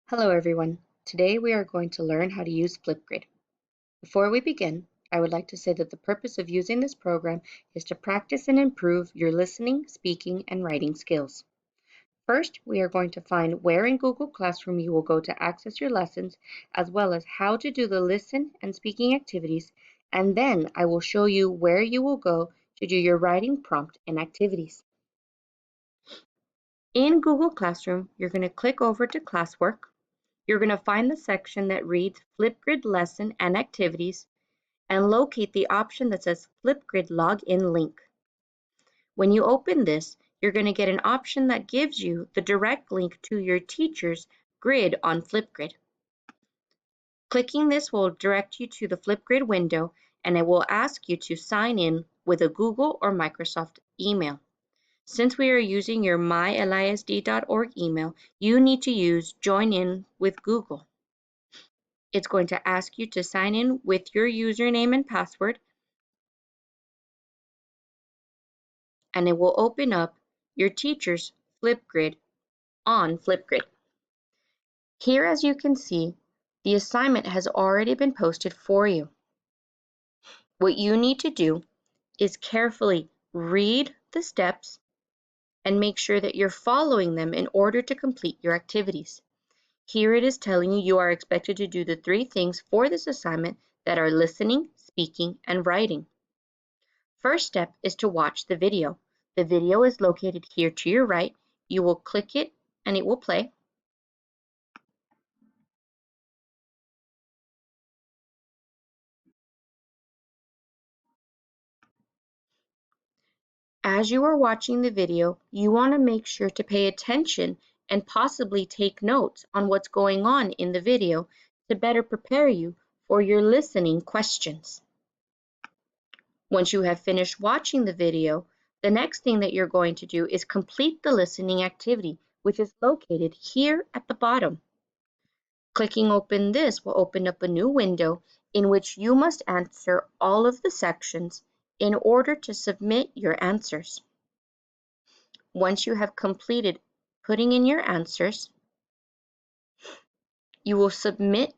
Hello everyone. Today we are going to learn how to use FlipGrid. Before we begin, I would like to say that the purpose of using this program is to practice and improve your listening, speaking, and writing skills. First, we are going to find where in Google Classroom you will go to access your lessons, as well as how to do the listen and speaking activities, and then I will show you where you will go to do your writing prompt and activities. In Google Classroom, you're going to click over to Classwork. You're going to find the section that reads FlipGrid Lesson and Activities and locate the option that says FlipGrid Login Link. When you open this, you're going to get an option that gives you the direct link to your teacher's grid on FlipGrid. Clicking this will direct you to the FlipGrid window, and it will ask you to sign in with a Google or Microsoft email. Since we are using your mylisd.org email, you need to use Join In with Google. It's going to ask you to sign in with your username and password, and it will open up your teacher's FlipGrid on FlipGrid. Here, as you can see, the assignment has already been posted for you. What you need to do is carefully read the steps and make sure that you're following them in order to complete your activities. Here it is telling you are expected to do the 3 things for this assignment that are listening, speaking, and writing. First step is to watch the video. The video is located here to your right. You will click it and it will play. As you are watching the video, you want to make sure to pay attention and possibly take notes on what's going on in the video to better prepare you for your listening questions. Once you have finished watching the video, the next thing that you're going to do is complete the listening activity, which is located here at the bottom. Clicking open this will open up a new window in which you must answer all of the sections in order to submit your answers. Once you have completed putting in your answers, you will submit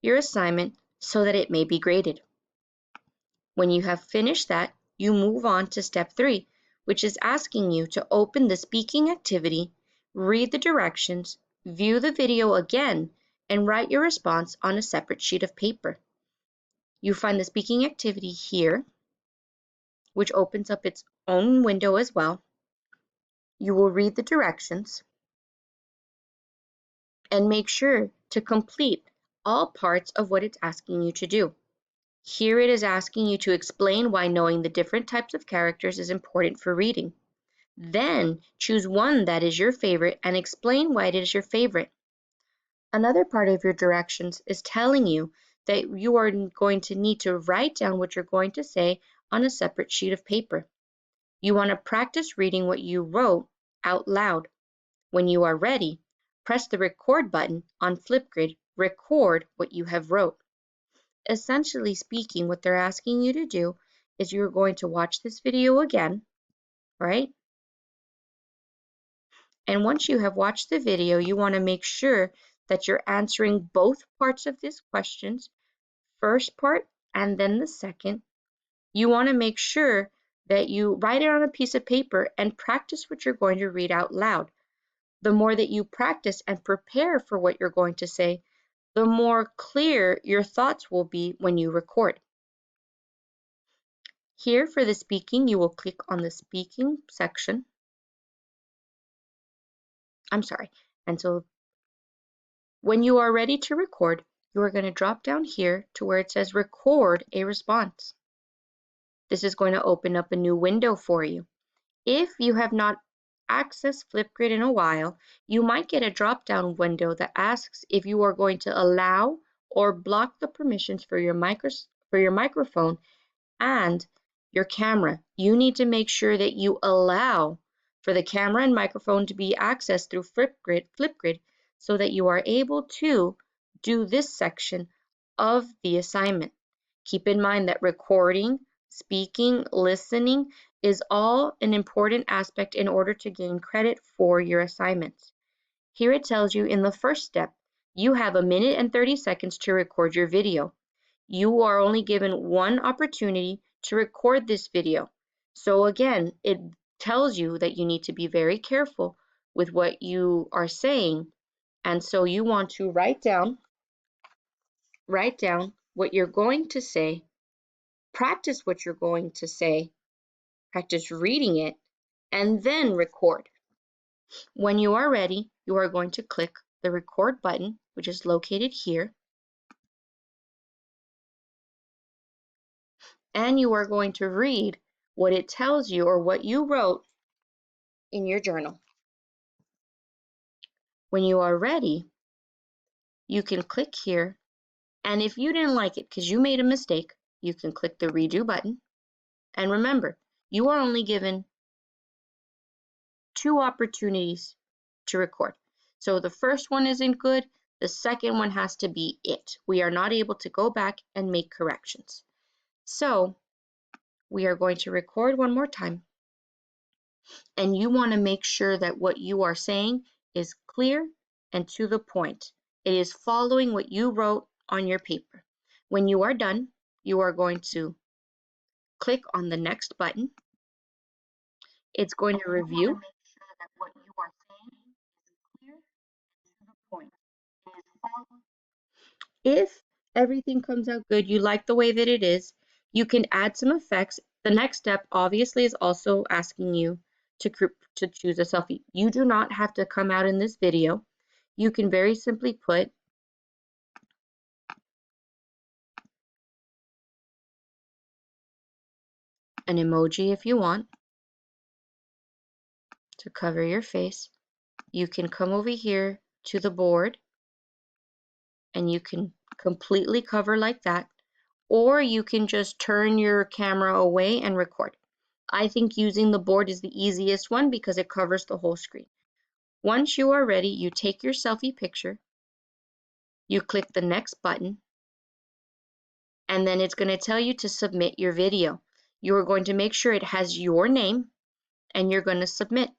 your assignment so that it may be graded. When you have finished that, you move on to step 3, which is asking you to open the speaking activity, read the directions, view the video again, and write your response on a separate sheet of paper. You find the speaking activity here, which opens up its own window as well. You will read the directions and make sure to complete all parts of what it's asking you to do. Here it is asking you to explain why knowing the different types of characters is important for reading. Then choose one that is your favorite and explain why it is your favorite. Another part of your directions is telling you that you are going to need to write down what you're going to say on a separate sheet of paper. You want to practice reading what you wrote out loud. When you are ready, press the record button on FlipGrid, record what you have wrote. Essentially speaking, what they're asking you to do is you're going to watch this video again, right? And once you have watched the video, you want to make sure that you're answering both parts of these questions, first part and then the second. You want to make sure that you write it on a piece of paper and practice what you're going to read out loud. The more that you practice and prepare for what you're going to say, the more clear your thoughts will be when you record. Here for the speaking, you will click on the speaking section. And so when you are ready to record, you are going to drop down here to where it says record a response. This is going to open up a new window for you. If you have not accessed FlipGrid in a while, you might get a drop-down window that asks if you are going to allow or block the permissions for your microphone and your camera. You need to make sure that you allow for the camera and microphone to be accessed through FlipGrid so that you are able to do this section of the assignment. Keep in mind that recording, speaking, listening is all an important aspect in order to gain credit for your assignments. Here it tells you in the first step You have 1 minute and 30 seconds to record your video. You are only given one opportunity to record this video. So again, it tells you that you need to be very careful with what you are saying. And so you want to write down what you're going to say, practice what you're going to say, practice reading it, and then record. When you are ready, you are going to click the record button, which is located here, and you are going to read what it tells you or what you wrote in your journal. When you are ready, you can click here, and if you didn't like it because you made a mistake, you can click the redo button. And remember, you are only given 2 opportunities to record. So the first one isn't good, the second one has to be it. We are not able to go back and make corrections. So we are going to record one more time, and you want to make sure that what you are saying is clear and to the point. It is following what you wrote on your paper. When you are done, you are going to click on the next button. It's going to review. Make sure that what you are saying is clear and to the point. It is following. If everything comes out good, you like the way that it is, you can add some effects. The next step obviously is also asking you to choose a selfie. You do not have to come out in this video. You can very simply put an emoji if you want to cover your face. You can come over here to the board and you can completely cover like that, or you can just turn your camera away and record. I think using the board is the easiest one because it covers the whole screen. Once you are ready, you take your selfie picture, you click the next button, and then it's going to tell you to submit your video. You are going to make sure it has your name and you're going to submit.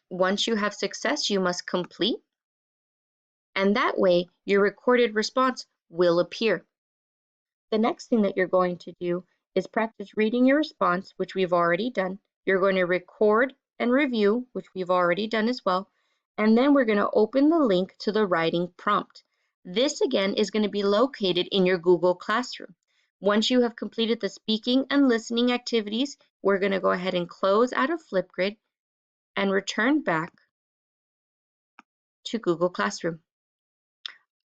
Once you have success, you must complete, and that way your recorded response will appear. The next thing that you're going to do is practice reading your response, which we've already done. You're going to record and review, which we've already done as well. And then we're going to open the link to the writing prompt. This again is going to be located in your Google Classroom. Once you have completed the speaking and listening activities, we're going to go ahead and close out of FlipGrid and return back to Google Classroom.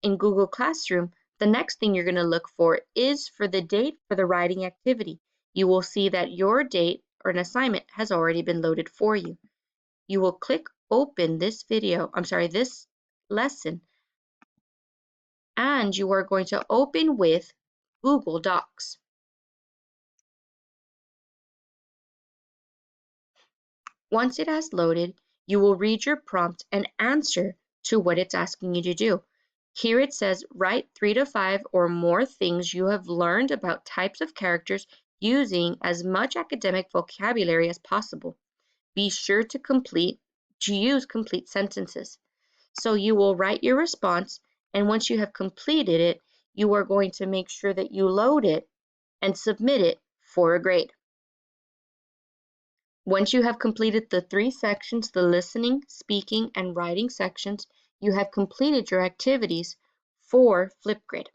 In Google Classroom, the next thing you're going to look for is for the date for the writing activity. You will see that your date or an assignment has already been loaded for you. You will click open this lesson, and you are going to open with Google Docs. Once it has loaded, you will read your prompt and answer to what it's asking you to do. Here it says, write 3 to 5 or more things you have learned about types of characters using as much academic vocabulary as possible. Be sure to use complete sentences. So you will write your response, and once you have completed it, you are going to make sure that you load it and submit it for a grade. Once you have completed the 3 sections, the listening, speaking, and writing sections, you have completed your activities for FlipGrid.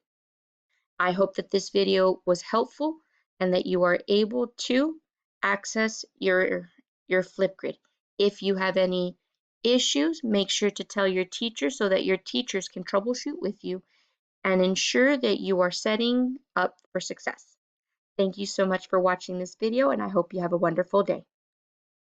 I hope that this video was helpful and that you are able to access your FlipGrid. If you have any issues, make sure to tell your teacher so that your teachers can troubleshoot with you and ensure that you are setting up for success. Thank you so much for watching this video, and I hope you have a wonderful day.